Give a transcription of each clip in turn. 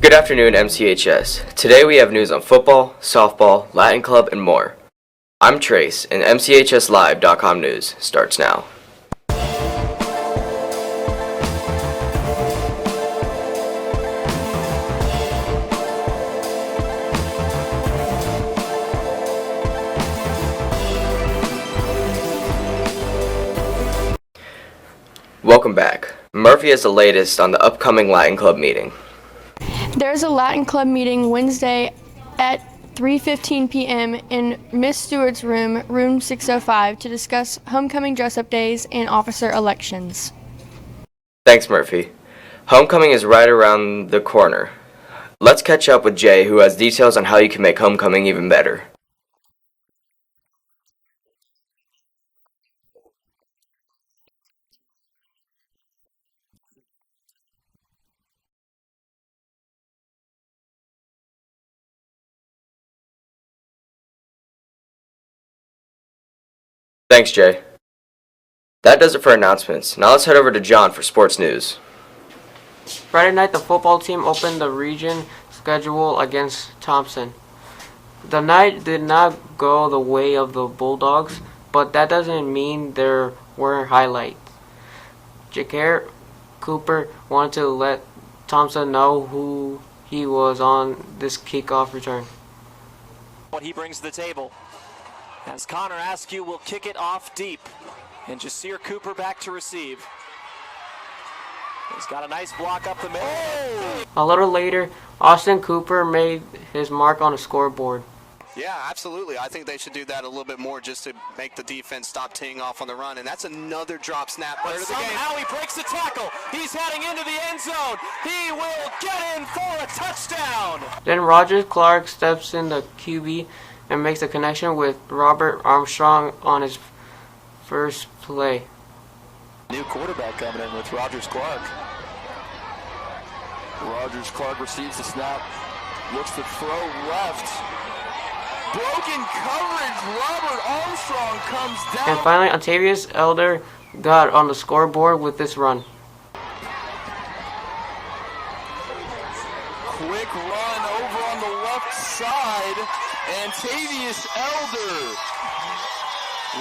Good afternoon, MCHS. Today we have news on football, softball, Latin Club, and more. I'm Trace, and MCHSLive.com news starts now. Welcome back. Murphy has the latest on the upcoming Latin Club meeting. There's a Latin Club meeting Wednesday at 3:15 p.m. in Miss Stewart's room, room 605, to discuss homecoming dress-up days and officer elections. Thanks, Murphy. Homecoming is right around the corner. Let's catch up with Jay, who has details on how you can make homecoming even better. Thanks, Jay. That does it for announcements. Now let's head over to John for sports news. Friday night, the football team opened the region schedule against Thompson. The night did not go the way of the Bulldogs, but that doesn't mean there weren't highlights. Jaquer Cooper wanted to let Thompson know who he was on this kickoff return. What he brings to the table. As Connor Askew will kick it off deep. And Jasir Cooper back to receive. He's got a nice block up the middle. Oh! A little later, Austin Cooper made his mark on the scoreboard. Yeah, absolutely. I think they should do that a little bit more just to make the defense stop teeing off on the run. And that's another drop snap. But somehow he breaks the tackle. He's heading into the end zone. He will get in for a touchdown. Then Rogers Clark steps in the QB and makes a connection with Robert Armstrong on his first play. New quarterback coming in with Rogers Clark. Rogers Clark receives the snap, looks to throw left. Broken coverage, Robert Armstrong comes down. And finally, Ontavious Elder got on the scoreboard with this run. Quick run over on the left side. Antavious Elder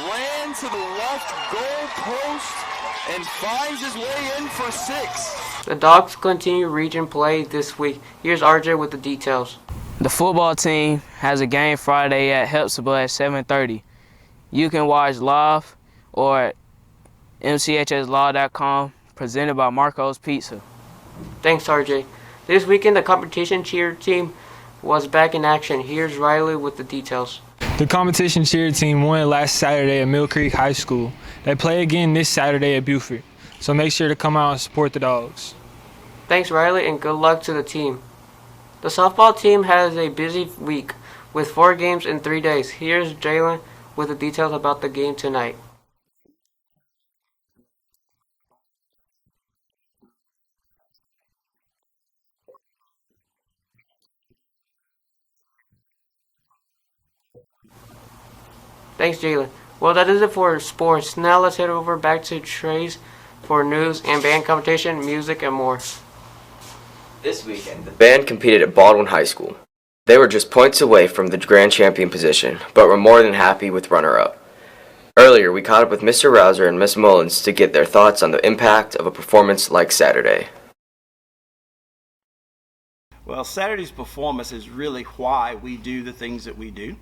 ran to the left goal post and finds his way in for 6. The Dogs continue region play this week. Here's RJ with the details. The football team has a game Friday at Hepzibah at 7:30. You can watch live or at MCHSLaw.com, presented by Marco's Pizza. Thanks, RJ. This weekend, the competition cheer team was back in action. Here's Riley with the details. The competition cheer team won last Saturday at Mill Creek High School. They play again this Saturday at Buford, so make sure to come out and support the Dogs. Thanks, Riley, and good luck to the team. The softball team has a busy week with 4 games in 3 days. Here's Jalen with the details about the game tonight. Thanks, Jalen. Well, that is it for sports. Now let's head over back to Trace for news and band competition, music, and more. This weekend, the band competed at Baldwin High School. They were just points away from the grand champion position, but were more than happy with runner-up. Earlier, we caught up with Mr. Rouser and Miss Mullins to get their thoughts on the impact of a performance like Saturday. Well, Saturday's performance is really why we do the things that we do.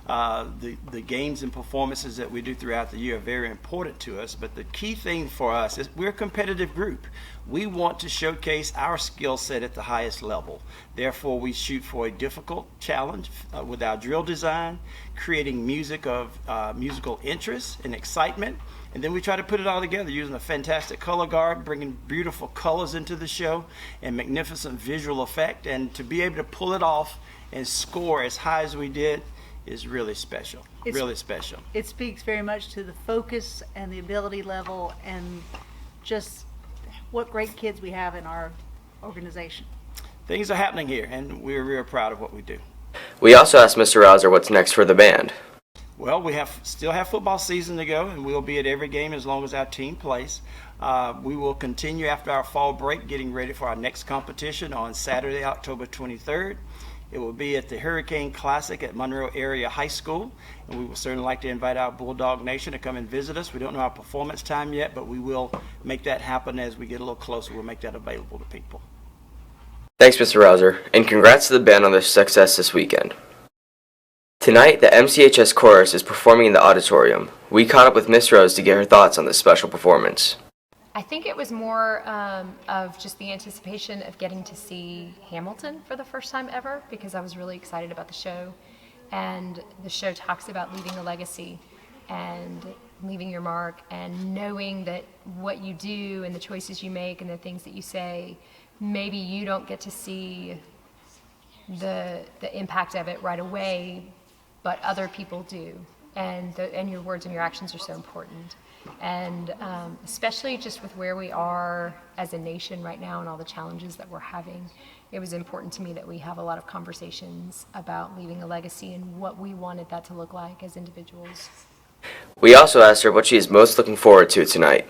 The games and performances that we do throughout the year are very important to us, but the key thing for us is we're a competitive group. We want to showcase our skill set at the highest level. Therefore, we shoot for a difficult challenge with our drill design, creating music of musical interest and excitement. And then we try to put it all together using a fantastic color guard, bringing beautiful colors into the show and magnificent visual effect. And to be able to pull it off and score as high as we did is really special, really special. It speaks very much to the focus and the ability level and just what great kids we have in our organization. Things are happening here, and we're real proud of what we do. We also asked Mr. Rouser what's next for the band. Well, we still have football season to go, and we'll be at every game as long as our team plays. We will continue after our fall break, getting ready for our next competition on Saturday, October 23rd. It will be at the Hurricane Classic at Monroe Area High School, and we would certainly like to invite our Bulldog Nation to come and visit us. We don't know our performance time yet, but we will make that happen as we get a little closer. We'll make that available to people. Thanks, Mr. Rouser, and congrats to the band on their success this weekend. Tonight, the MCHS Chorus is performing in the auditorium. We caught up with Miss Rose to get her thoughts on this special performance. I think it was more of just the anticipation of getting to see Hamilton for the first time ever, because I was really excited about the show. And the show talks about leaving a legacy and leaving your mark, and knowing that what you do and the choices you make and the things that you say, maybe you don't get to see the impact of it right away, but other people do. And your words and your actions are so important. And especially just with where we are as a nation right now and all the challenges that we're having, it was important to me that we have a lot of conversations about leaving a legacy and what we wanted that to look like as individuals. We also asked her what she is most looking forward to tonight.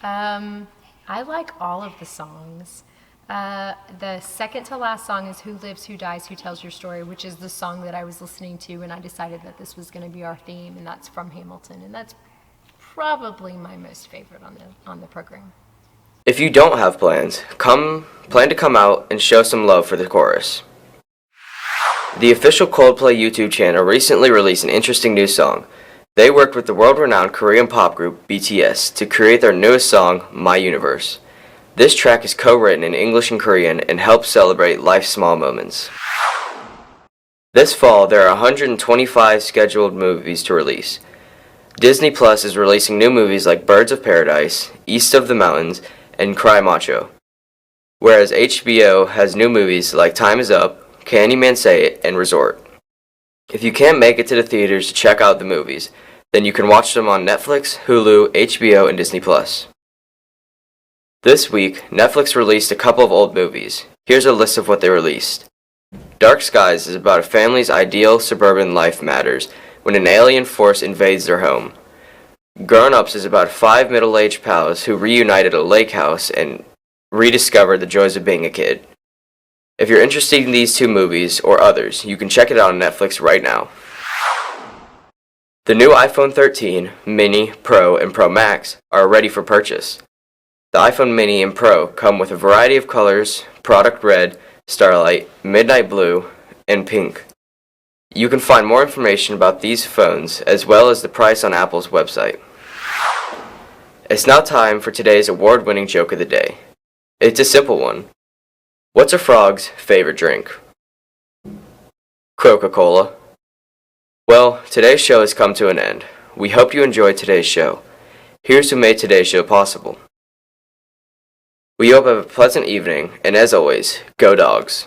I like all of the songs. The second to last song is Who Lives, Who Dies, Who Tells Your Story, which is the song that I was listening to when I decided that this was going to be our theme, and that's from Hamilton, and that's probably my most favorite on the program. If you don't have plans, plan to come out and show some love for the chorus. The official Coldplay YouTube channel recently released an interesting new song. They worked with the world-renowned Korean pop group BTS to create their newest song, My Universe. This track is co-written in English and Korean and helps celebrate life's small moments. This fall, there are 125 scheduled movies to release. Disney Plus is releasing new movies like Birds of Paradise, East of the Mountains, and Cry Macho. Whereas HBO has new movies like Time Is Up, Candyman Say It, and Resort. If you can't make it to the theaters to check out the movies, then you can watch them on Netflix, Hulu, HBO, and Disney Plus. This week, Netflix released a couple of old movies. Here's a list of what they released. Dark Skies is about a family's ideal suburban life matters when an alien force invades their home. Grown Ups is about 5 middle-aged pals who reunite at a lake house and rediscover the joys of being a kid. If you're interested in these two movies or others, you can check it out on Netflix right now. The new iPhone 13, Mini, Pro, and Pro Max are ready for purchase. The iPhone Mini and Pro come with a variety of colors: Product Red, Starlight, Midnight Blue, and Pink. You can find more information about these phones as well as the price on Apple's website. It's now time for today's award-winning joke of the day. It's a simple one. What's a frog's favorite drink? Coca-Cola. Well, today's show has come to an end. We hope you enjoyed today's show. Here's who made today's show possible. We hope you have a pleasant evening, and as always, go Dogs.